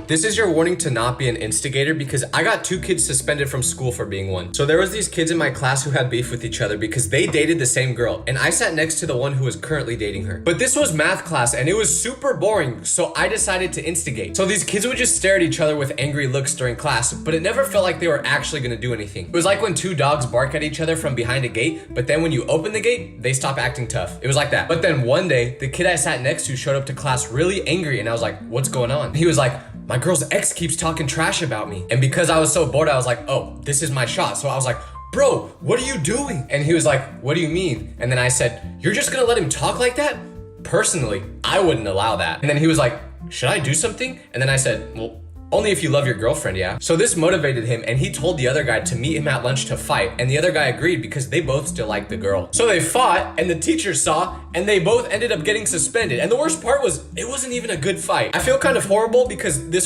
This is your warning to not be an instigator because I got 2 kids suspended from school for being one. So there was these kids in my class who had beef with each other because they dated the same girl, and I sat next to the one who was currently dating her. But this was math class and it was super boring, so I decided to instigate. So these kids would just stare at each other with angry looks during class, but it never felt like they were actually gonna do anything. It was like when 2 dogs bark at each other from behind a gate, but then when you open the gate, they stop acting tough. It was like that. But then one day, the kid I sat next to showed up to class really angry, and I was like, what's going on? He was like, my girl's ex keeps talking trash about me. And because I was so bored, I was like, oh, this is my shot. So I was like, bro, what are you doing? And he was like, what do you mean? And then I said, you're just gonna let him talk like that? Personally, I wouldn't allow that. And then he was like, should I do something? And then I said, well, only if you love your girlfriend, yeah. So this motivated him, and he told the other guy to meet him at lunch to fight, and the other guy agreed because they both still liked the girl. So they fought, and the teacher saw, and they both ended up getting suspended. And the worst part was, it wasn't even a good fight. I feel kind of horrible because this